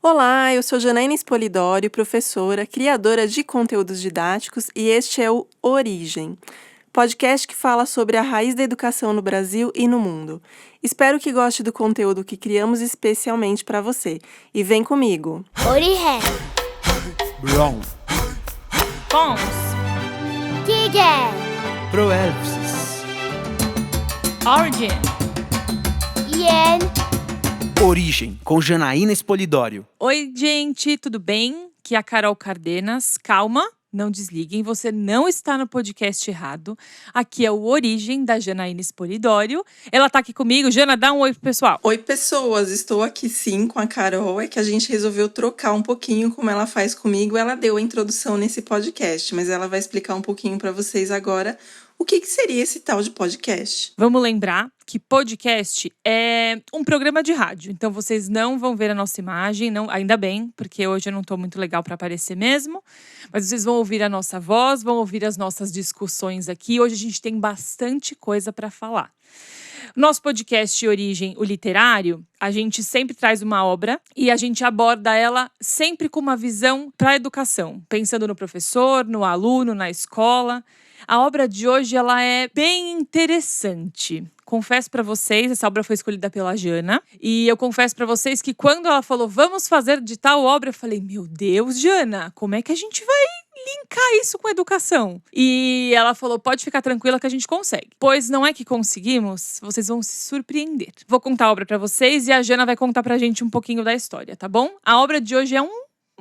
Olá, eu sou Janaína Spolidório, professora, criadora de conteúdos didáticos e este é o Origem, podcast que fala sobre a raiz da educação no Brasil e no mundo. Espero que goste do conteúdo que criamos especialmente para você. E vem comigo! Origem. Brown, Pons, Tiger. Proelpsis, Origin, Yen. Origem, com Janaína Spolidório. Oi, gente, tudo bem? Aqui é a Carol Cardenas. Calma, não desliguem, você não está no podcast errado. Aqui é o Origem, da Janaína Spolidório. Ela tá aqui comigo. Jana, dá um oi pro pessoal. Oi, pessoas! Estou aqui sim com a Carol. É que a gente resolveu trocar um pouquinho como ela faz comigo. Ela deu a introdução nesse podcast, mas ela vai explicar um pouquinho para vocês agora o que seria esse tal de podcast. Vamos lembrar que podcast é um programa de rádio. Então, vocês não vão ver a nossa imagem, não, ainda bem, porque hoje eu não tô muito legal para aparecer mesmo. Mas vocês vão ouvir a nossa voz, vão ouvir as nossas discussões aqui. Hoje a gente tem bastante coisa para falar. Nosso podcast Origem, o literário, a gente sempre traz uma obra e a gente aborda ela sempre com uma visão para a educação, pensando no professor, no aluno, na escola. A obra de hoje ela é bem interessante. Confesso para vocês, essa obra foi escolhida pela Jana. E eu confesso para vocês que quando ela falou, vamos fazer de tal obra, eu falei, meu Deus, Jana, como é que a gente vai linkar isso com educação? E ela falou, pode ficar tranquila que a gente consegue. Pois não é que conseguimos, vocês vão se surpreender. Vou contar a obra para vocês e a Jana vai contar pra gente um pouquinho da história, tá bom? A obra de hoje é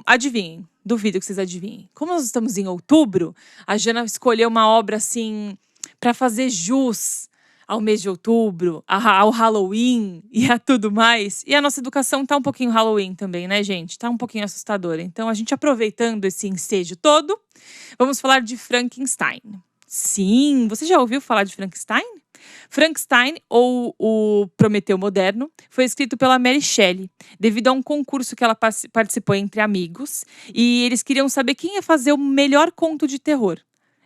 adivinhem, duvido que vocês adivinhem. Como nós estamos em outubro, a Jana escolheu uma obra assim para fazer jus ao mês de outubro, ao Halloween e a tudo mais. E a nossa educação tá um pouquinho Halloween também, né, gente? Tá um pouquinho assustadora. Então, a gente aproveitando esse ensejo todo, vamos falar de Frankenstein. Sim, você já ouviu falar de Frankenstein? Frankenstein, ou o Prometeu Moderno, foi escrito pela Mary Shelley, devido a um concurso que ela participou entre amigos, e eles queriam saber quem ia fazer o melhor conto de terror.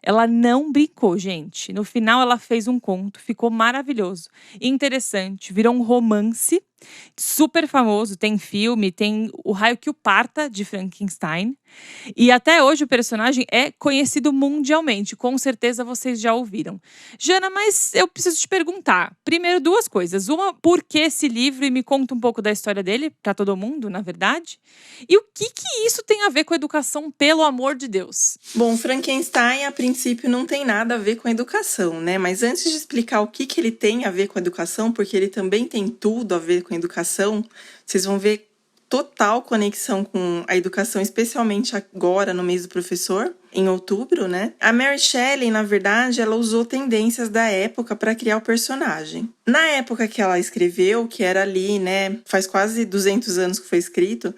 Ela não brincou, gente. No final, ela fez um conto, ficou maravilhoso, interessante, virou um romance super famoso, tem filme, tem O Raio que o Parta, de Frankenstein. E até hoje o personagem é conhecido mundialmente, com certeza vocês já ouviram. Jana, mas eu preciso te perguntar, primeiro duas coisas. Uma, por que esse livro? E me conta um pouco da história dele, para todo mundo, na verdade. E o que isso tem a ver com educação, pelo amor de Deus? Bom, Frankenstein, a princípio, não tem nada a ver com educação, né? Mas antes de explicar o que ele tem a ver com educação, porque ele também tem tudo a ver com educação, vocês vão ver total conexão com a educação, especialmente agora no mês do professor, em outubro, né? A Mary Shelley, na verdade, ela usou tendências da época para criar o personagem. Na época que ela escreveu, que era ali, né, faz quase 200 anos que foi escrito,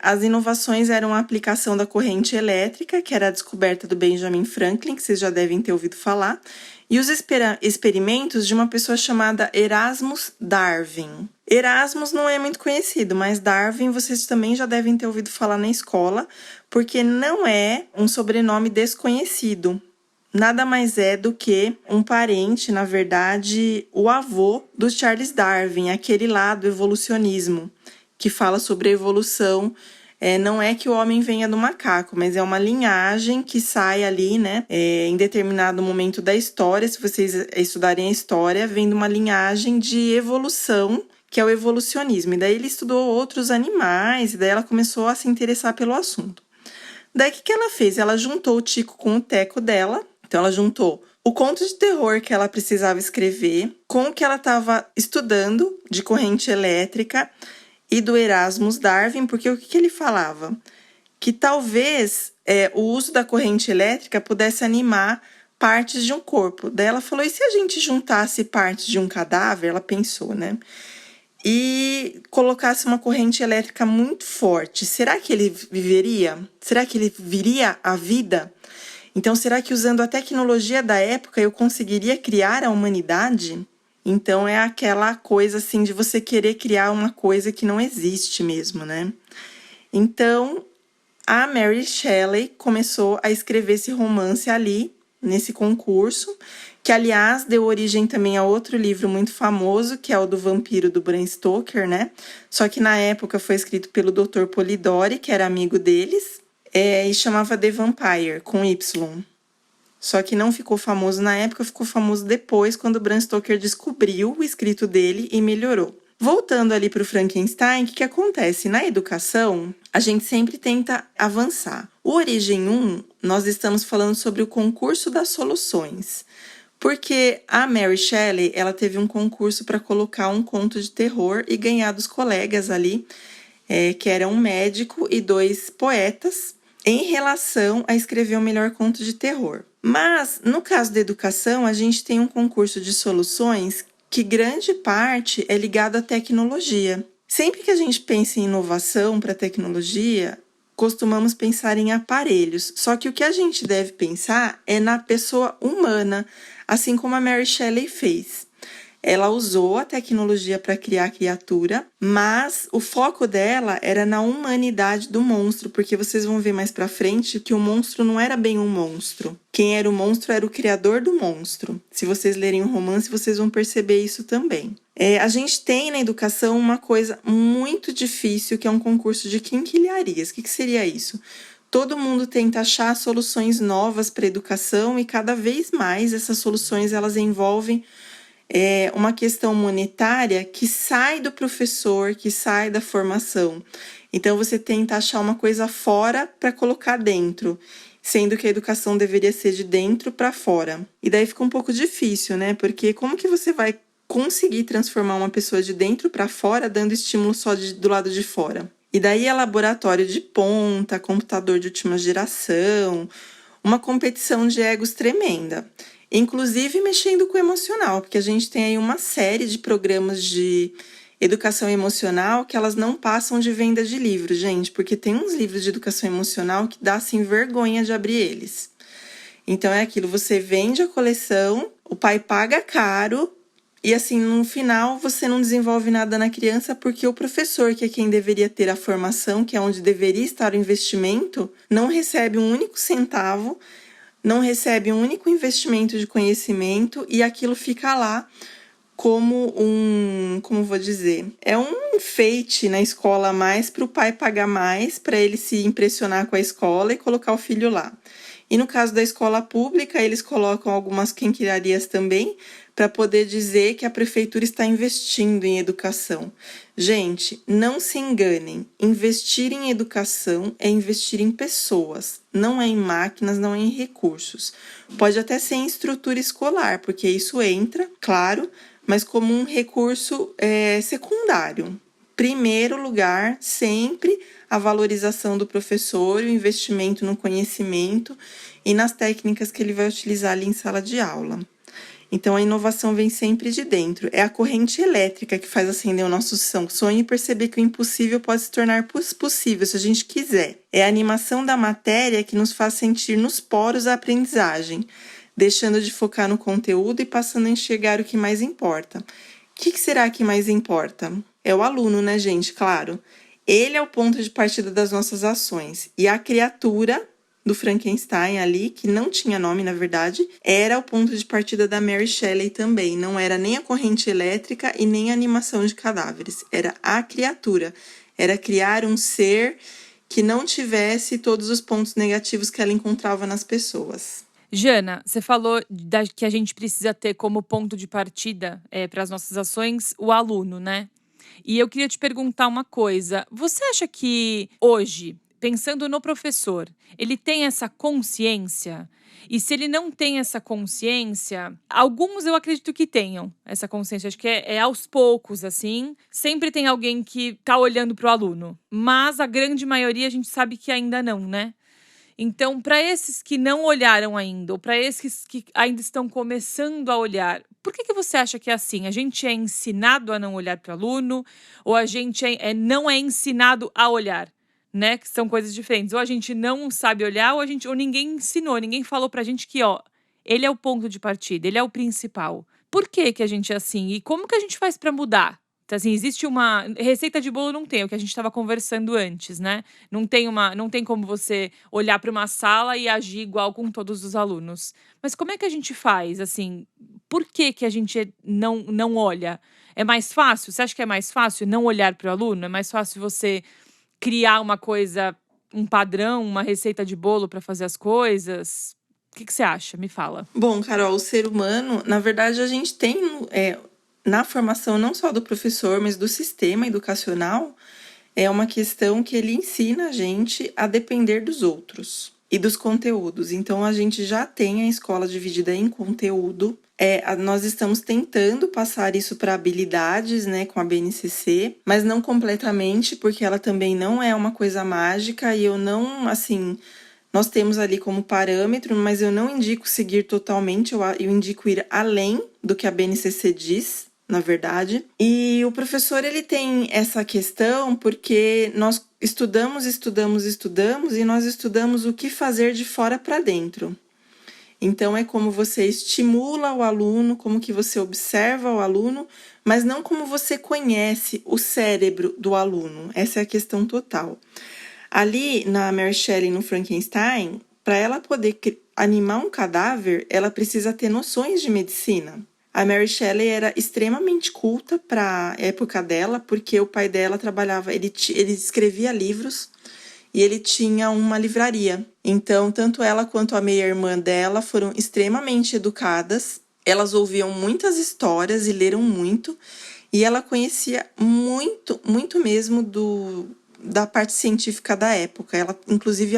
as inovações eram a aplicação da corrente elétrica, que era a descoberta do Benjamin Franklin, que vocês já devem ter ouvido falar, e os experimentos de uma pessoa chamada Erasmus Darwin. Erasmus não é muito conhecido, mas Darwin vocês também já devem ter ouvido falar na escola, porque não é um sobrenome desconhecido. Nada mais é do que um parente, na verdade, o avô do Charles Darwin, aquele lá do evolucionismo, que fala sobre a evolução. Não é que o homem venha do macaco, mas é uma linhagem que sai ali, né? Em determinado momento da história, se vocês estudarem a história, vem de uma linhagem de evolução, que é o evolucionismo. E daí ele estudou outros animais, e daí ela começou a se interessar pelo assunto. Daí o que ela fez? Ela juntou o Tico com o Teco dela. Então ela juntou o conto de terror que ela precisava escrever com o que ela estava estudando de corrente elétrica e do Erasmus Darwin, porque o que ele falava? Que talvez o uso da corrente elétrica pudesse animar partes de um corpo. Daí ela falou, e se a gente juntasse partes de um cadáver? Ela pensou, né? E colocasse uma corrente elétrica muito forte. Será que ele viveria? Será que ele viria à vida? Então, será que usando a tecnologia da época eu conseguiria criar a humanidade? Então, é aquela coisa assim de você querer criar uma coisa que não existe mesmo, né? Então, a Mary Shelley começou a escrever esse romance ali, nesse concurso, que aliás deu origem também a outro livro muito famoso, que é o do vampiro do Bram Stoker, né? Só que na época foi escrito pelo Dr. Polidori, que era amigo deles, e chamava The Vampire, com Y. Só que não ficou famoso na época, ficou famoso depois, quando o Bram Stoker descobriu o escrito dele e melhorou. Voltando ali para o Frankenstein, o que acontece? Na educação, a gente sempre tenta avançar. O Origem 1, nós estamos falando sobre o concurso das soluções. Porque a Mary Shelley, ela teve um concurso para colocar um conto de terror e ganhar dos colegas ali, que eram um médico e 2 poetas, em relação a escrever o melhor conto de terror. Mas, no caso da educação, a gente tem um concurso de soluções que grande parte é ligado à tecnologia. Sempre que a gente pensa em inovação para tecnologia, costumamos pensar em aparelhos. Só que o que a gente deve pensar é na pessoa humana, assim como a Mary Shelley fez. Ela usou a tecnologia para criar a criatura, mas o foco dela era na humanidade do monstro, porque vocês vão ver mais para frente que o monstro não era bem um monstro. Quem era o monstro era o criador do monstro. Se vocês lerem o romance, vocês vão perceber isso também. A gente tem na educação uma coisa muito difícil, que é um concurso de quinquilharias. O que seria isso? Todo mundo tenta achar soluções novas para a educação e cada vez mais essas soluções elas envolvem uma questão monetária que sai do professor, que sai da formação. Então, você tenta achar uma coisa fora para colocar dentro, sendo que a educação deveria ser de dentro para fora. E daí fica um pouco difícil, né? Porque como que você vai conseguir transformar uma pessoa de dentro para fora dando estímulo só do lado de fora? E daí é laboratório de ponta, computador de última geração, uma competição de egos tremenda. Inclusive mexendo com o emocional, porque a gente tem aí uma série de programas de educação emocional que elas não passam de venda de livros, gente, porque tem uns livros de educação emocional que dá assim vergonha de abrir eles. Então é aquilo, você vende a coleção, o pai paga caro e assim no final você não desenvolve nada na criança porque o professor, que é quem deveria ter a formação, que é onde deveria estar o investimento, não recebe um único centavo, não recebe um único investimento de conhecimento e aquilo fica lá como como vou dizer, é um enfeite na escola a mais para o pai pagar mais, para ele se impressionar com a escola e colocar o filho lá. E no caso da escola pública, eles colocam algumas quinquilharias também para poder dizer que a prefeitura está investindo em educação. Gente, não se enganem, investir em educação é investir em pessoas, não é em máquinas, não é em recursos. Pode até ser em estrutura escolar, porque isso entra, claro, mas como um recurso secundário. Primeiro lugar, sempre a valorização do professor, o investimento no conhecimento e nas técnicas que ele vai utilizar ali em sala de aula. Então, a inovação vem sempre de dentro. É a corrente elétrica que faz acender o nosso sonho e perceber que o impossível pode se tornar possível se a gente quiser. É a animação da matéria que nos faz sentir nos poros a aprendizagem, deixando de focar no conteúdo e passando a enxergar o que mais importa. O que será que mais importa? É o aluno, né, gente? Claro. Ele é o ponto de partida das nossas ações. E a criatura do Frankenstein ali, que não tinha nome, na verdade, era o ponto de partida da Mary Shelley também. Não era nem a corrente elétrica e nem a animação de cadáveres. Era a criatura. Era criar um ser que não tivesse todos os pontos negativos que ela encontrava nas pessoas. Jana, você falou que a gente precisa ter como ponto de partida para as nossas ações o aluno, né? E eu queria te perguntar uma coisa. Você acha que hoje, pensando no professor, ele tem essa consciência? E se ele não tem essa consciência, alguns eu acredito que tenham essa consciência. Acho que é aos poucos, assim. Sempre tem alguém que tá olhando pro aluno. Mas a grande maioria a gente sabe que ainda não, né? Então, para esses que não olharam ainda, ou para esses que ainda estão começando a olhar, por que você acha que é assim? A gente é ensinado a não olhar para o aluno, ou a gente não é ensinado a olhar, né? Que são coisas diferentes. Ou a gente não sabe olhar, ou ninguém ensinou, ninguém falou pra gente que, ele é o ponto de partida, ele é o principal. Por que a gente é assim? E como que a gente faz para mudar? receita? Assim, existe uma receita de bolo não tem, é o que a gente estava conversando antes, né? Não tem como você olhar para uma sala e agir igual com todos os alunos. Mas como é que a gente faz? Assim, por que que a gente não olha? É mais fácil? Você acha que é mais fácil não olhar para o aluno? É mais fácil você criar uma coisa, um padrão, uma receita de bolo para fazer as coisas? O que que você acha? Me fala. Bom, Carol, o ser humano, na verdade, a gente tem na formação não só do professor, mas do sistema educacional, é uma questão que ele ensina a gente a depender dos outros e dos conteúdos. Então, a gente já tem a escola dividida em conteúdo. Nós estamos tentando passar isso para habilidades, né, com a BNCC, mas não completamente, porque ela também não é uma coisa mágica e eu não, assim... Nós temos ali como parâmetro, mas eu não indico seguir totalmente, eu indico ir além do que a BNCC diz, na verdade. E o professor, ele tem essa questão porque nós estudamos e nós estudamos o que fazer de fora para dentro. Então, é como você estimula o aluno, como que você observa o aluno, mas não como você conhece o cérebro do aluno. Essa é a questão total. Ali, na Mary Shelley, no Frankenstein, para ela poder animar um cadáver, ela precisa ter noções de medicina. A Mary Shelley era extremamente culta para a época dela, porque o pai dela trabalhava, ele escrevia livros e ele tinha uma livraria. Então, tanto ela quanto a meia-irmã dela foram extremamente educadas. Elas ouviam muitas histórias e leram muito. E ela conhecia muito, muito mesmo da parte científica da época. Ela, inclusive,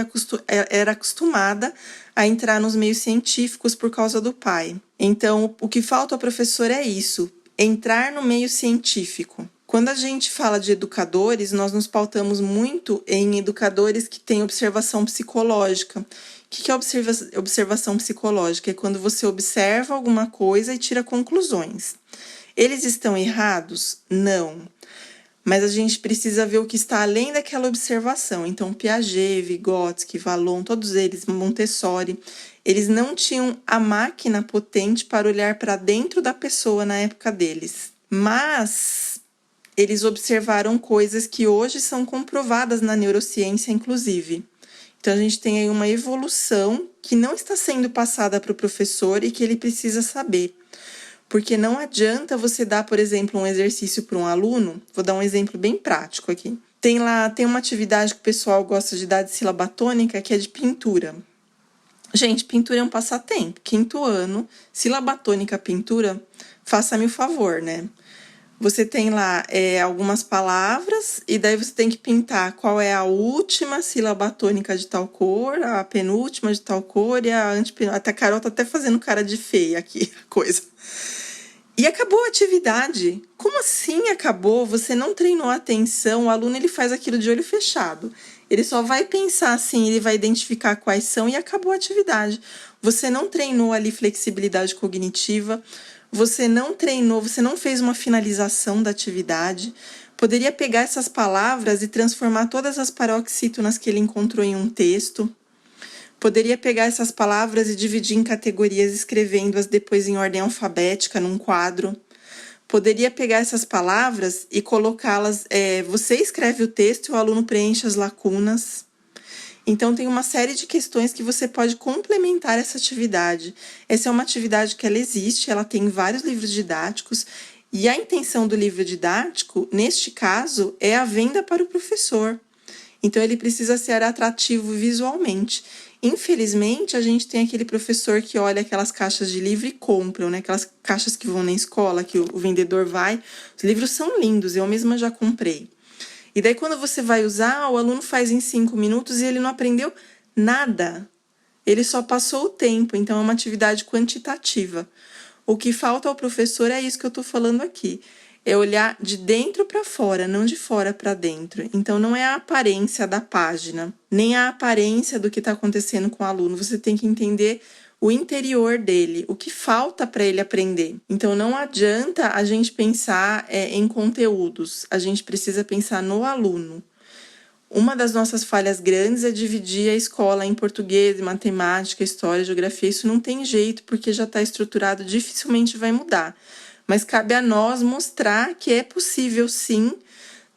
era acostumada a entrar nos meios científicos por causa do pai. Então, o que falta ao professor é isso, entrar no meio científico. Quando a gente fala de educadores, nós nos pautamos muito em educadores que têm observação psicológica. O que é observação psicológica? É quando você observa alguma coisa e tira conclusões. Eles estão errados? Não. Mas a gente precisa ver o que está além daquela observação. Então, Piaget, Vygotsky, Vallon, todos eles, Montessori, eles não tinham a máquina potente para olhar para dentro da pessoa na época deles. Mas eles observaram coisas que hoje são comprovadas na neurociência, inclusive. Então, a gente tem aí uma evolução que não está sendo passada para o professor e que ele precisa saber. Porque não adianta você dar, por exemplo, um exercício para um aluno. Vou dar um exemplo bem prático aqui. Tem uma atividade que o pessoal gosta de dar de sílaba tônica, que é de pintura. Gente, pintura é um passatempo. 5º ano, sílaba tônica, pintura, faça-me o favor, né? Você tem lá algumas palavras e daí você tem que pintar qual é a última sílaba tônica de tal cor, a penúltima de tal cor e a antepenúltima. Até a Carol tá até fazendo cara de feia aqui, coisa. E acabou a atividade. Como assim acabou? Você não treinou a atenção, o aluno ele faz aquilo de olho fechado. Ele só vai pensar assim, ele vai identificar quais são e acabou a atividade. Você não treinou ali flexibilidade cognitiva, você não treinou, você não fez uma finalização da atividade. Poderia pegar essas palavras e transformar todas as paroxítonas que ele encontrou em um texto. Poderia pegar essas palavras e dividir em categorias, escrevendo-as depois em ordem alfabética, num quadro. Poderia pegar essas palavras e colocá-las... você escreve o texto e o aluno preenche as lacunas. Então, tem uma série de questões que você pode complementar essa atividade. Essa é uma atividade que ela existe, ela tem vários livros didáticos. E a intenção do livro didático, neste caso, é a venda para o professor. Então, ele precisa ser atrativo visualmente. Infelizmente, a gente tem aquele professor que olha aquelas caixas de livro e compra, né? Aquelas caixas que vão na escola, que o vendedor vai. Os livros são lindos, eu mesma já comprei. E daí, quando você vai usar, o aluno faz em 5 minutos e ele não aprendeu nada. Ele só passou o tempo, então é uma atividade quantitativa. O que falta ao professor é isso que eu estou falando aqui. É olhar de dentro para fora, não de fora para dentro. Então, não é a aparência da página, nem a aparência do que está acontecendo com o aluno. Você tem que entender o interior dele, o que falta para ele aprender. Então, não adianta a gente pensar em conteúdos, a gente precisa pensar no aluno. Uma das nossas falhas grandes é dividir a escola em português, matemática, história, geografia. Isso não tem jeito, porque já está estruturado, dificilmente vai mudar. Mas cabe a nós mostrar que é possível, sim,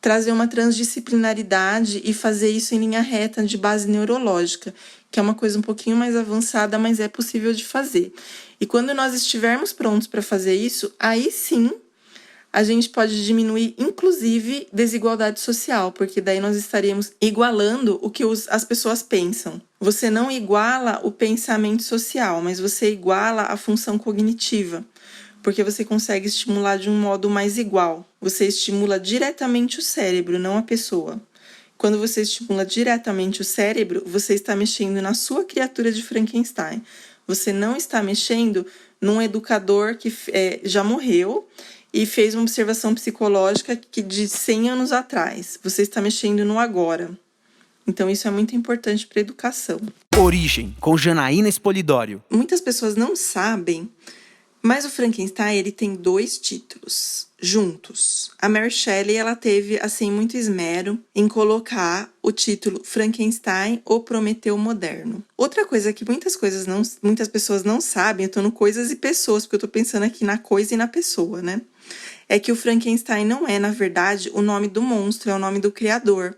trazer uma transdisciplinaridade e fazer isso em linha reta de base neurológica, que é uma coisa um pouquinho mais avançada, mas é possível de fazer. E quando nós estivermos prontos para fazer isso, aí sim a gente pode diminuir, inclusive, desigualdade social, porque daí nós estaríamos igualando o que as pessoas pensam. Você não iguala o pensamento social, mas você iguala a função cognitiva, porque você consegue estimular de um modo mais igual. Você estimula diretamente o cérebro, não a pessoa. Quando você estimula diretamente o cérebro, você está mexendo na sua criatura de Frankenstein. Você não está mexendo num educador que já morreu e fez uma observação psicológica que de 100 anos atrás. Você está mexendo no agora. Então, isso é muito importante para a educação. Origem, com Janaína Espolidório. Muitas pessoas não sabem, mas o Frankenstein ele tem 2 títulos juntos. A Mary Shelley ela teve assim muito esmero em colocar o título Frankenstein, o Prometeu Moderno. Outra coisa que muitas pessoas não sabem, eu tô no coisas e pessoas, porque eu tô pensando aqui na coisa e na pessoa, né? É que o Frankenstein não é, na verdade, o nome do monstro, é o nome do criador.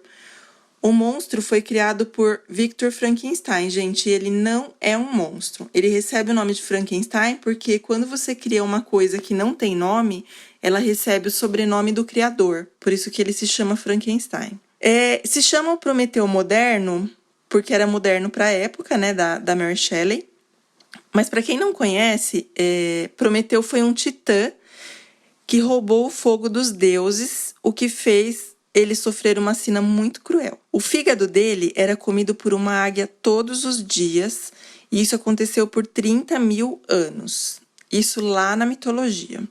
O monstro foi criado por Victor Frankenstein, gente, e ele não é um monstro. Ele recebe o nome de Frankenstein porque quando você cria uma coisa que não tem nome, ela recebe o sobrenome do criador, por isso que ele se chama Frankenstein. Se chama o Prometeu Moderno, porque era moderno para a época, né, da Mary Shelley. Mas para quem não conhece, Prometeu foi um titã que roubou o fogo dos deuses, o que fez ele sofrer uma sina muito cruel. O fígado dele era comido por uma águia todos os dias, e isso aconteceu por 30.000 anos. Isso lá na mitologia.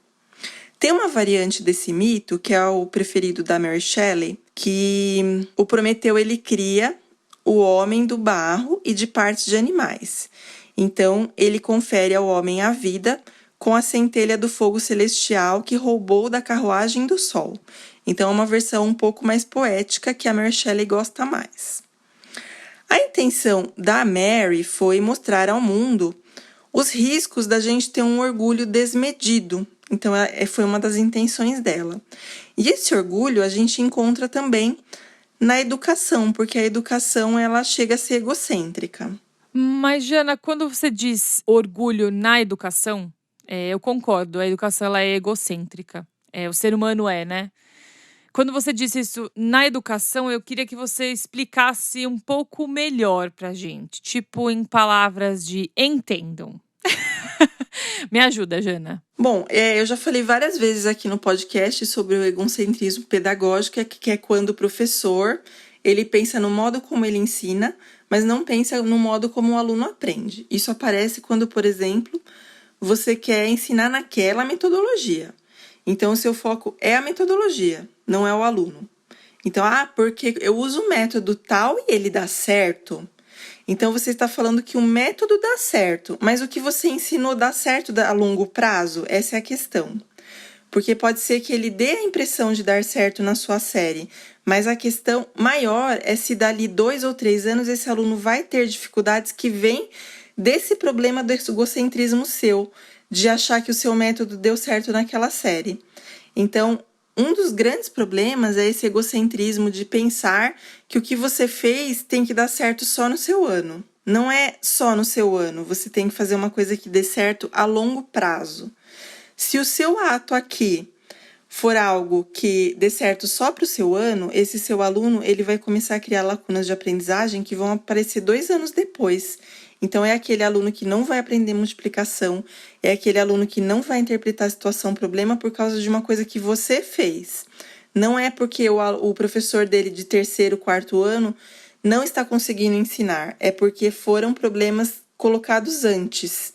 Tem uma variante desse mito, que é o preferido da Mary Shelley, que o Prometeu ele cria o homem do barro e de partes de animais. Então, ele confere ao homem a vida com a centelha do fogo celestial que roubou da carruagem do sol. Então, é uma versão um pouco mais poética que a Mary Shelley gosta mais. A intenção da Mary foi mostrar ao mundo os riscos da gente ter um orgulho desmedido. Então, foi uma das intenções dela. E esse orgulho a gente encontra também na educação, porque a educação ela chega a ser egocêntrica. Mas, Jana, quando você diz orgulho na educação, eu concordo, a educação ela é egocêntrica. O ser humano né? Quando você disse isso na educação, eu queria que você explicasse um pouco melhor pra gente. Tipo, em palavras de entendam. Me ajuda, Jana. Bom, eu já falei várias vezes aqui no podcast sobre o egocentrismo pedagógico, que é quando o professor ele pensa no modo como ele ensina, mas não pensa no modo como o aluno aprende. Isso aparece quando, por exemplo, você quer ensinar naquela metodologia. Então, o seu foco é a metodologia, não é o aluno. Então, porque eu uso o método tal e ele dá certo. Então, você está falando que o método dá certo, mas o que você ensinou dá certo a longo prazo? Essa é a questão. Porque pode ser que ele dê a impressão de dar certo na sua série, mas a questão maior é se dali 2 ou 3 anos esse aluno vai ter dificuldades que vêm desse problema do egocentrismo seu, de achar que o seu método deu certo naquela série. Então, um dos grandes problemas é esse egocentrismo de pensar que o que você fez tem que dar certo só no seu ano. Não é só no seu ano, você tem que fazer uma coisa que dê certo a longo prazo. Se o seu ato aqui for algo que dê certo só para o seu ano, esse seu aluno ele vai começar a criar lacunas de aprendizagem que vão aparecer 2 anos depois. Então, é aquele aluno que não vai aprender multiplicação, é aquele aluno que não vai interpretar a situação problema por causa de uma coisa que você fez. Não é porque o professor dele de 3º, 4º ano não está conseguindo ensinar, é porque foram problemas colocados antes.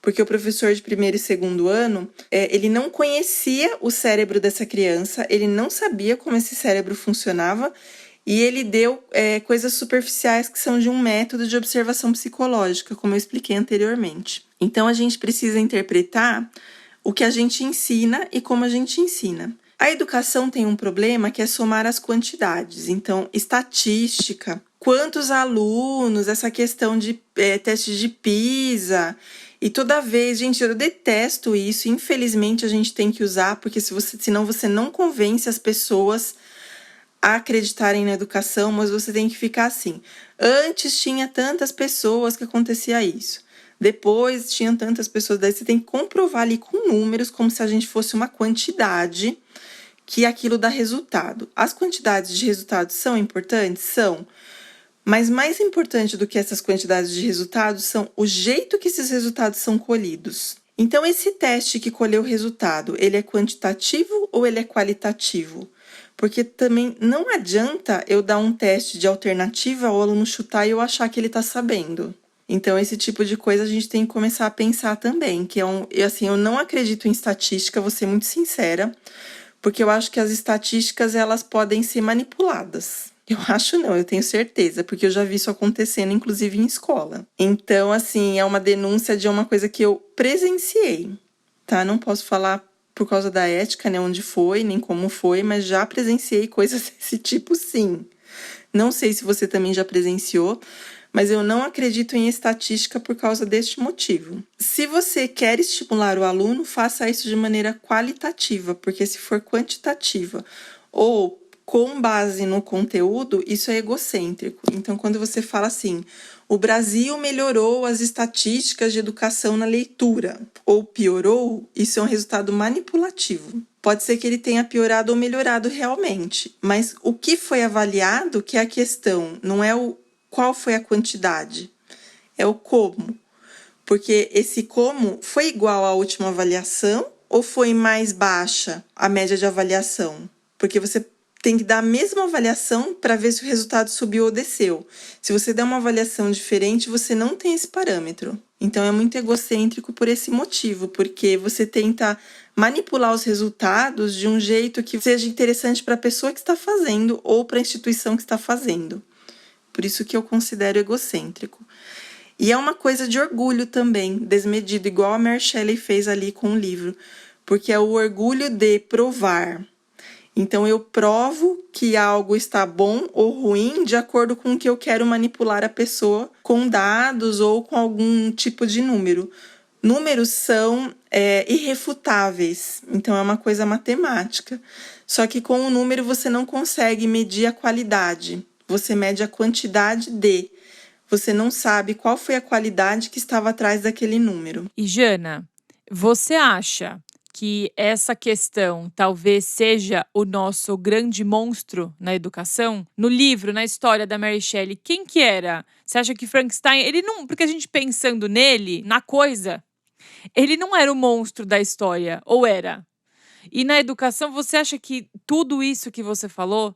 Porque o professor de 1º e 2º ano, ele não conhecia o cérebro dessa criança, ele não sabia como esse cérebro funcionava, e ele deu coisas superficiais que são de um método de observação psicológica, como eu expliquei anteriormente. Então, a gente precisa interpretar o que a gente ensina e como a gente ensina. A educação tem um problema que é somar as quantidades. Então, estatística, quantos alunos, essa questão de teste de PISA E toda vez, gente, eu detesto isso. Infelizmente, a gente tem que usar, porque senão você não convence as pessoas a acreditarem na educação, mas você tem que ficar assim. Antes tinha tantas pessoas que acontecia isso. Depois tinham tantas pessoas. Daí você tem que comprovar ali com números, como se a gente fosse uma quantidade, que aquilo dá resultado. As quantidades de resultados são importantes? São. Mas mais importante do que essas quantidades de resultados são o jeito que esses resultados são colhidos. Então, esse teste que colheu o resultado, ele é quantitativo ou ele é qualitativo? Porque também não adianta eu dar um teste de alternativa ao aluno chutar e eu achar que ele está sabendo. Então, esse tipo de coisa a gente tem que começar a pensar também, que eu não acredito em estatística, vou ser muito sincera, porque eu acho que as estatísticas elas podem ser manipuladas. Eu acho não, eu tenho certeza, porque eu já vi isso acontecendo, inclusive em escola. Então, assim, é uma denúncia de uma coisa que eu presenciei, tá? Não posso falar por causa da ética, né, onde foi, nem como foi, mas já presenciei coisas desse tipo, sim. Não sei se você também já presenciou, mas eu não acredito em estatística por causa deste motivo. Se você quer estimular o aluno, faça isso de maneira qualitativa, porque se for quantitativa ou com base no conteúdo, isso é egocêntrico. Então, quando você fala assim, o Brasil melhorou as estatísticas de educação na leitura, ou piorou, isso é um resultado manipulativo. Pode ser que ele tenha piorado ou melhorado realmente, mas o que foi avaliado, que é a questão, não é o qual foi a quantidade, é o como. Porque esse como foi igual à última avaliação ou foi mais baixa a média de avaliação? Porque você tem que dar a mesma avaliação para ver se o resultado subiu ou desceu. Se você der uma avaliação diferente, você não tem esse parâmetro. Então, é muito egocêntrico por esse motivo, porque você tenta manipular os resultados de um jeito que seja interessante para a pessoa que está fazendo ou para a instituição que está fazendo. Por isso que eu considero egocêntrico. E é uma coisa de orgulho também, desmedido, igual a Mary Shelley fez ali com o livro, porque é o orgulho de provar. Então, eu provo que algo está bom ou ruim de acordo com o que eu quero manipular a pessoa com dados ou com algum tipo de número. Números são irrefutáveis, então é uma coisa matemática. Só que com o número você não consegue medir a qualidade, você mede a quantidade de. Você não sabe qual foi a qualidade que estava atrás daquele número. E Jana, você acha que essa questão talvez seja o nosso grande monstro na educação? No livro, na história da Mary Shelley, quem que era? Você acha que Frankenstein, ele não, porque a gente pensando nele, na coisa, ele não era o monstro da história, ou era? E na educação, você acha que tudo isso que você falou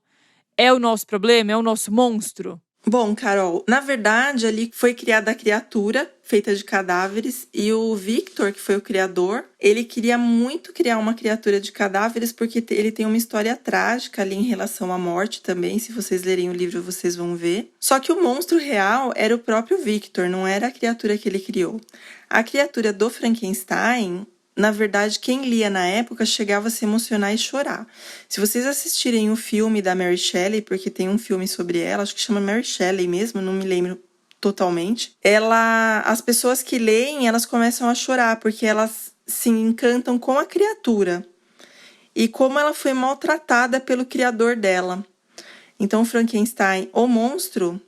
é o nosso problema, é o nosso monstro? Bom, Carol, na verdade ali foi criada a criatura feita de cadáveres e o Victor, que foi o criador, ele queria muito criar uma criatura de cadáveres porque ele tem uma história trágica ali em relação à morte também, se vocês lerem o livro vocês vão ver. Só que o monstro real era o próprio Victor, não era a criatura que ele criou. A criatura do Frankenstein, na verdade, quem lia na época chegava a se emocionar e chorar. Se vocês assistirem o filme da Mary Shelley, porque tem um filme sobre ela, acho que chama Mary Shelley mesmo, não me lembro totalmente. As pessoas que leem, elas começam a chorar, porque elas se encantam com a criatura. E como ela foi maltratada pelo criador dela. Então, Frankenstein, o monstro,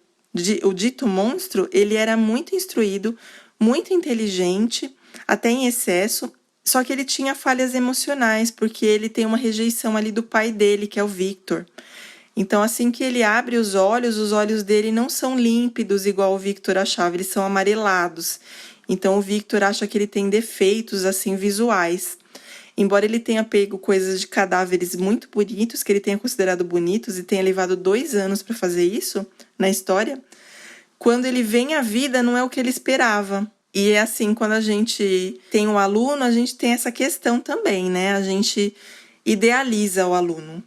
o dito monstro, ele era muito instruído, muito inteligente, até em excesso. Só que ele tinha falhas emocionais, porque ele tem uma rejeição ali do pai dele, que é o Victor. Então, assim que ele abre os olhos dele não são límpidos, igual o Victor achava, eles são amarelados. Então, o Victor acha que ele tem defeitos, assim, visuais. Embora ele tenha pego coisas de cadáveres muito bonitos, que ele tenha considerado bonitos, e tenha levado 2 anos para fazer isso na história, quando ele vem à vida, não é o que ele esperava. E é assim, quando a gente tem um aluno, a gente tem essa questão também, né? A gente idealiza o aluno.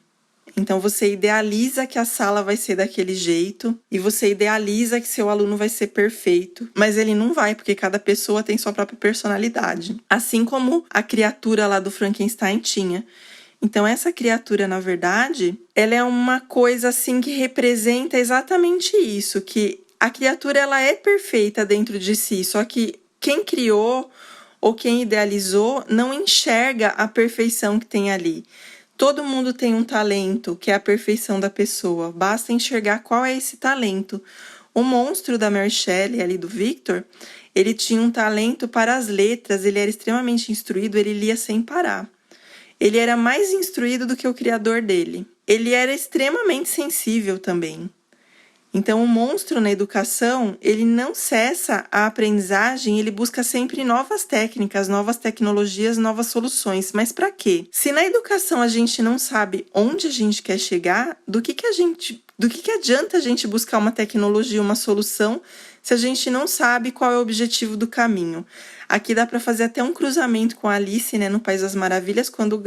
Então, você idealiza que a sala vai ser daquele jeito e você idealiza que seu aluno vai ser perfeito. Mas ele não vai, porque cada pessoa tem sua própria personalidade. Assim como a criatura lá do Frankenstein tinha. Então, essa criatura, na verdade, ela é uma coisa assim que representa exatamente isso, que a criatura ela é perfeita dentro de si, só que quem criou ou quem idealizou não enxerga a perfeição que tem ali. Todo mundo tem um talento, que é a perfeição da pessoa. Basta enxergar qual é esse talento. O monstro da Mary Shelley, ali do Victor, ele tinha um talento para as letras, ele era extremamente instruído, ele lia sem parar. Ele era mais instruído do que o criador dele. Ele era extremamente sensível também. Então, o monstro na educação, ele não cessa a aprendizagem, ele busca sempre novas técnicas, novas tecnologias, novas soluções. Mas para quê? Se na educação a gente não sabe onde a gente quer chegar, do que adianta a gente buscar uma tecnologia, uma solução, se a gente não sabe qual é o objetivo do caminho? Aqui dá para fazer até um cruzamento com a Alice, né, no País das Maravilhas, quando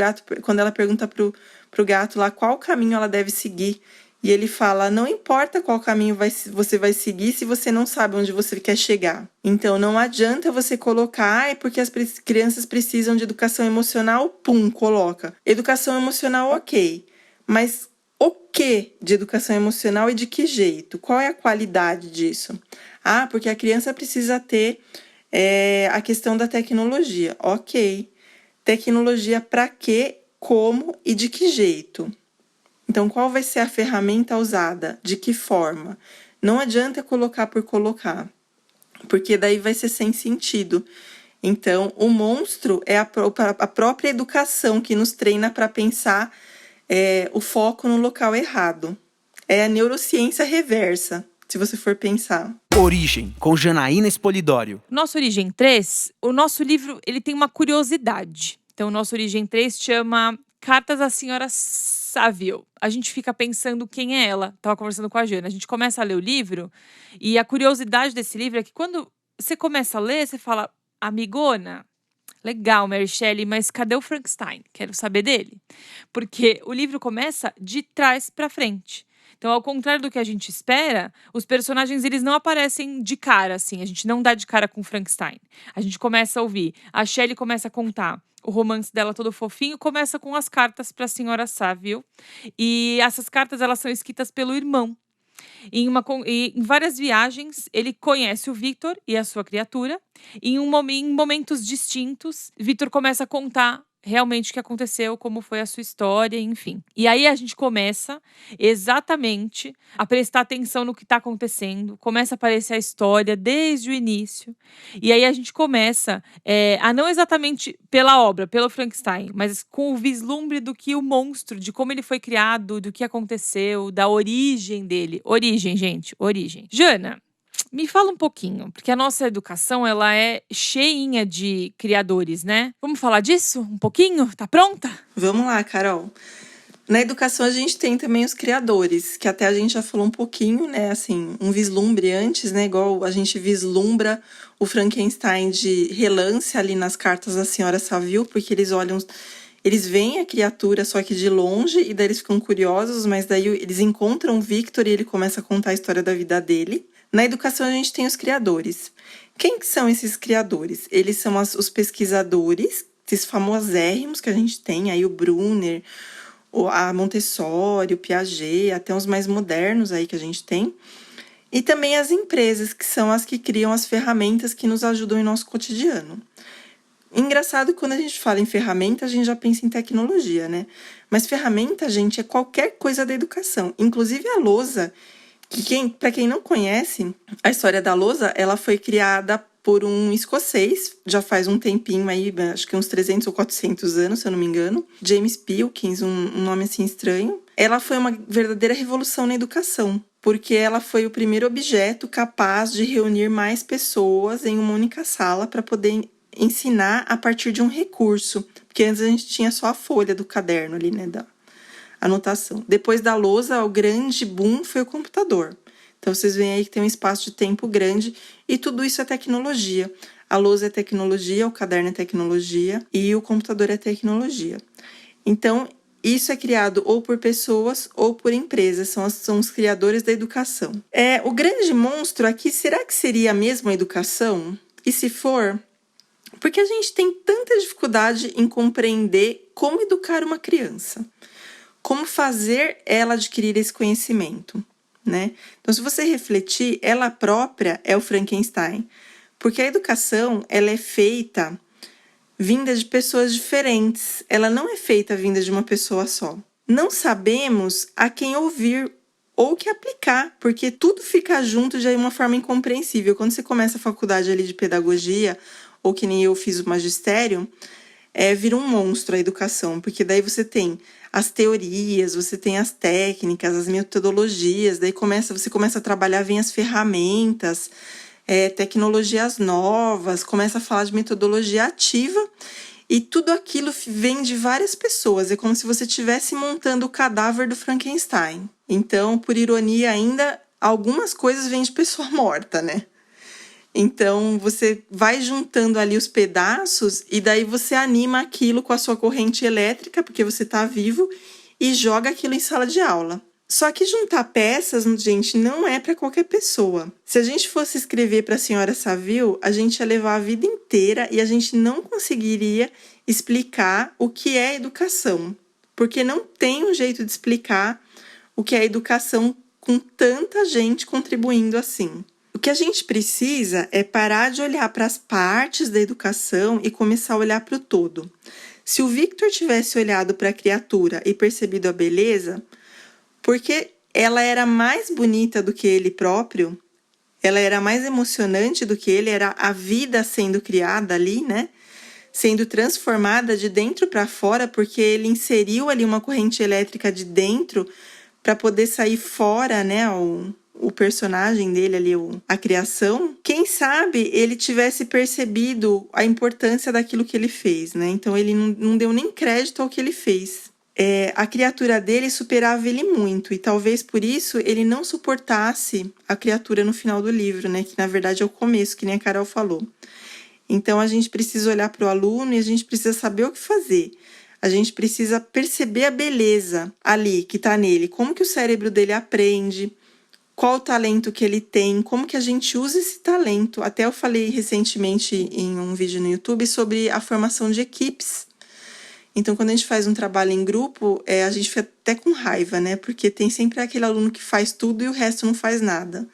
ela pergunta pro gato lá qual caminho ela deve seguir. E ele fala, não importa qual caminho você vai seguir se você não sabe onde você quer chegar. Então, não adianta você colocar, porque as crianças precisam de educação emocional, pum, coloca. Educação emocional, ok. Mas o que de educação emocional e de que jeito? Qual é a qualidade disso? Ah, porque a criança precisa ter a questão da tecnologia. Ok. Tecnologia para quê, como e de que jeito? Então, qual vai ser a ferramenta usada? De que forma? Não adianta colocar por colocar, porque daí vai ser sem sentido. Então, o monstro é a própria educação que nos treina para pensar o foco no local errado. É a neurociência reversa, se você for pensar. Origem, com Janaína Espolidório. Nosso Origem 3, o nosso livro ele tem uma curiosidade. Então, o nosso Origem 3 chama Cartas à Senhora Saville. A gente fica pensando quem é ela. Estava conversando com a Jana. A gente começa a ler o livro e a curiosidade desse livro é que quando você começa a ler, você fala, amigona, legal, Mary Shelley, mas cadê o Frankenstein? Quero saber dele. Porque o livro começa de trás para frente. Então, ao contrário do que a gente espera, os personagens eles não aparecem de cara, assim. A gente não dá de cara com o Frankenstein. A gente começa a ouvir. A Shelley começa a contar o romance dela todo fofinho, começa com as cartas para a senhora Saville. E essas cartas elas são escritas pelo irmão. Em várias viagens, ele conhece o Victor e a sua criatura. E em momentos distintos, Victor começa a contar realmente o que aconteceu, como foi a sua história, enfim. E aí a gente começa exatamente a prestar atenção no que está acontecendo, começa a aparecer a história desde o início, e aí a gente começa a não exatamente pela obra, pelo Frankenstein, mas com o vislumbre do que o monstro, de como ele foi criado, do que aconteceu, da origem dele. Origem, gente, origem. Jana, me fala um pouquinho, porque a nossa educação, ela é cheinha de criadores, né? Vamos falar disso um pouquinho? Tá pronta? Vamos lá, Carol. Na educação a gente tem também os criadores, que até a gente já falou um pouquinho, né? Assim, um vislumbre antes, né? Igual a gente vislumbra o Frankenstein de relance ali nas cartas da senhora Saville, porque eles veem a criatura só que de longe e daí eles ficam curiosos, mas daí eles encontram o Victor e ele começa a contar a história da vida dele. Na educação, a gente tem os criadores. Quem que são esses criadores? Eles são os pesquisadores, esses famosérrimos que a gente tem, aí o Brunner, a Montessori, o Piaget, até os mais modernos aí que a gente tem. E também as empresas, que são as que criam as ferramentas que nos ajudam em nosso cotidiano. Engraçado que quando a gente fala em ferramenta, a gente já pensa em tecnologia, né? Mas ferramenta, gente, é qualquer coisa da educação. Inclusive a lousa, que para quem não conhece, a história da lousa, ela foi criada por um escocês, já faz um tempinho aí, acho que uns 300 ou 400 anos, se eu não me engano, James Pilkins, um nome assim estranho. Ela foi uma verdadeira revolução na educação, porque ela foi o primeiro objeto capaz de reunir mais pessoas em uma única sala para poder ensinar a partir de um recurso, porque antes a gente tinha só a folha do caderno ali, né, da anotação. Depois da lousa, o grande boom foi o computador. Então, vocês veem aí que tem um espaço de tempo grande e tudo isso é tecnologia. A lousa é tecnologia, o caderno é tecnologia e o computador é tecnologia. Então, isso é criado ou por pessoas ou por empresas, são os criadores da educação. O grande monstro aqui, será que seria mesmo a educação? E se for, porque a gente tem tanta dificuldade em compreender como educar uma criança. Como fazer ela adquirir esse conhecimento, né? Então, se você refletir, ela própria é o Frankenstein. Porque a educação, ela é feita vinda de pessoas diferentes. Ela não é feita vinda de uma pessoa só. Não sabemos a quem ouvir ou que aplicar, porque tudo fica junto de uma forma incompreensível. Quando você começa a faculdade ali de pedagogia, ou que nem eu fiz o magistério, vira um monstro a educação, porque daí você tem as teorias, você tem as técnicas, as metodologias, daí você começa a trabalhar, vem as ferramentas, tecnologias novas, começa a falar de metodologia ativa, e tudo aquilo vem de várias pessoas. É como se você estivesse montando o cadáver do Frankenstein. Então, por ironia ainda, algumas coisas vêm de pessoa morta, né? Então, você vai juntando ali os pedaços e daí você anima aquilo com a sua corrente elétrica, porque você está vivo, e joga aquilo em sala de aula. Só que juntar peças, gente, não é para qualquer pessoa. Se a gente fosse escrever para a senhora Saville, a gente ia levar a vida inteira e a gente não conseguiria explicar o que é educação. Porque não tem um jeito de explicar o que é educação com tanta gente contribuindo assim. O que a gente precisa é parar de olhar para as partes da educação e começar a olhar para o todo. Se o Victor tivesse olhado para a criatura e percebido a beleza, porque ela era mais bonita do que ele próprio, ela era mais emocionante do que ele, era a vida sendo criada ali, né? Sendo transformada de dentro para fora, porque ele inseriu ali uma corrente elétrica de dentro para poder sair fora, né? O personagem dele ali, a criação. Quem sabe ele tivesse percebido a importância daquilo que ele fez, né? Então ele não deu nem crédito ao que ele fez. A criatura dele superava ele muito, e talvez por isso ele não suportasse a criatura no final do livro, né? Que na verdade é o começo, que nem a Carol falou. Então a gente precisa olhar para o aluno e a gente precisa saber o que fazer. A gente precisa perceber a beleza ali que está nele, como que o cérebro dele aprende, qual o talento que ele tem, como que a gente usa esse talento. Até eu falei recentemente em um vídeo no YouTube sobre a formação de equipes. Então, quando a gente faz um trabalho em grupo, a gente fica até com raiva, né? Porque tem sempre aquele aluno que faz tudo e o resto não faz nada.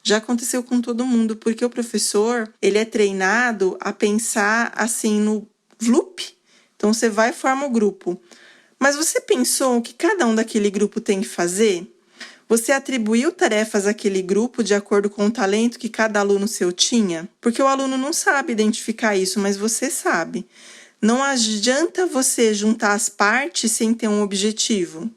Já aconteceu com todo mundo, porque o professor, ele é treinado a pensar assim no VLUP. Então, você vai e forma o grupo. Mas você pensou o que cada um daquele grupo tem que fazer? Você atribuiu tarefas àquele grupo de acordo com o talento que cada aluno seu tinha? Porque o aluno não sabe identificar isso, mas você sabe. Não adianta você juntar as partes sem ter um objetivo.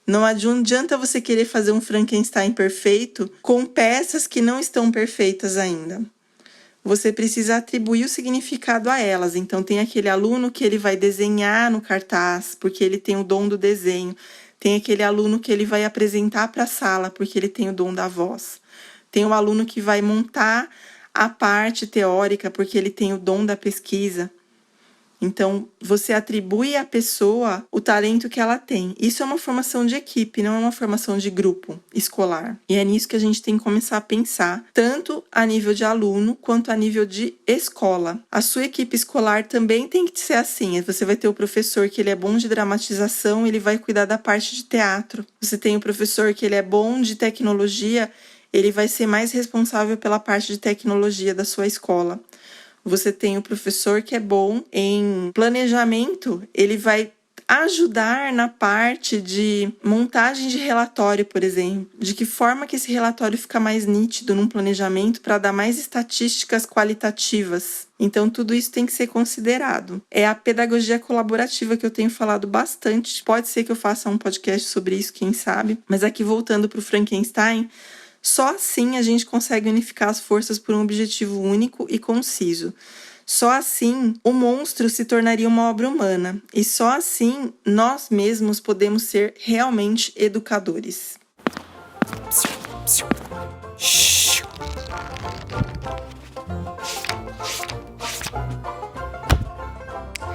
Não adianta você querer fazer um Frankenstein perfeito com peças que não estão perfeitas ainda. Você precisa atribuir o significado a elas. Então, tem aquele aluno que ele vai desenhar no cartaz, porque ele tem o dom do desenho. Tem aquele aluno que ele vai apresentar para a sala, porque ele tem o dom da voz. Tem o aluno que vai montar a parte teórica, porque ele tem o dom da pesquisa. Então, você atribui à pessoa o talento que ela tem. Isso é uma formação de equipe, não é uma formação de grupo escolar. E é nisso que a gente tem que começar a pensar, tanto a nível de aluno quanto a nível de escola. A sua equipe escolar também tem que ser assim. Você vai ter o professor que ele é bom de dramatização, ele vai cuidar da parte de teatro. Você tem o professor que ele é bom de tecnologia, ele vai ser mais responsável pela parte de tecnologia da sua escola. Você tem o professor que é bom em planejamento, ele vai ajudar na parte de montagem de relatório, por exemplo, de que forma que esse relatório fica mais nítido num planejamento para dar mais estatísticas qualitativas. Então, tudo isso tem que ser considerado. É a pedagogia colaborativa que eu tenho falado bastante. Pode ser que eu faça um podcast sobre isso, quem sabe. Mas aqui, voltando para o Frankenstein, só assim a gente consegue unificar as forças por um objetivo único e conciso. Só assim o monstro se tornaria uma obra humana. E só assim nós mesmos podemos ser realmente educadores.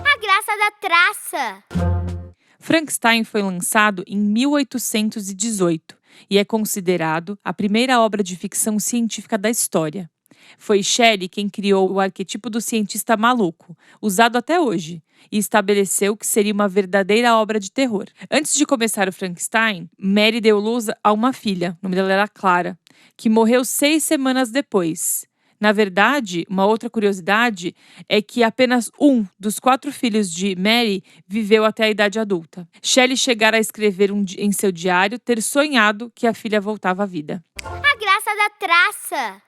A graça da traça. Frankenstein foi lançado em 1818 e é considerado a primeira obra de ficção científica da história. Foi Shelley quem criou o arquétipo do cientista maluco, usado até hoje, e estabeleceu que seria uma verdadeira obra de terror. Antes de começar o Frankenstein, Mary deu luz a uma filha, o nome dela era Clara, que morreu 6 semanas depois. Na verdade, uma outra curiosidade é que apenas um dos 4 filhos de Mary viveu até a idade adulta. Shelley chegara a escrever em seu diário ter sonhado que a filha voltava à vida. A graça da traça.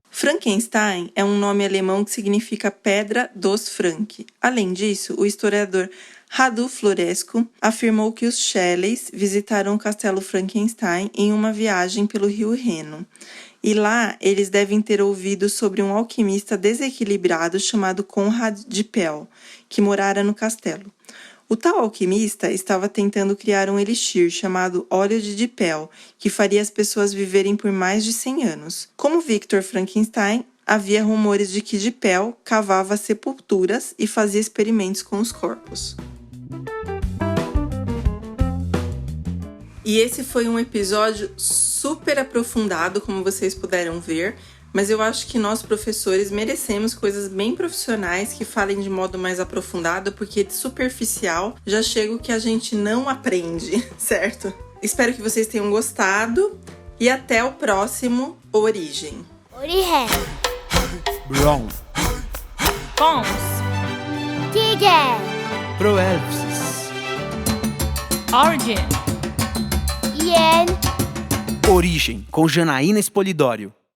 Frankenstein é um nome alemão que significa Pedra dos Frank. Além disso, o historiador Radu Florescu afirmou que os Shelleys visitaram o castelo Frankenstein em uma viagem pelo rio Reno. E lá eles devem ter ouvido sobre um alquimista desequilibrado chamado Conrad Dippel, que morara no castelo. O tal alquimista estava tentando criar um elixir chamado óleo de Dippel, que faria as pessoas viverem por mais de 100 anos. Como Victor Frankenstein, havia rumores de que Dippel cavava sepulturas e fazia experimentos com os corpos. E esse foi um episódio super aprofundado, como vocês puderam ver, mas eu acho que nós, professores, merecemos coisas bem profissionais que falem de modo mais aprofundado, porque de superficial já chega o que a gente não aprende, certo? Espero que vocês tenham gostado e até o próximo Origem. Origem. Brown. Pons. Tiger. Proelpsis. Origin. Ien. Origem, com Janaína Espolidório.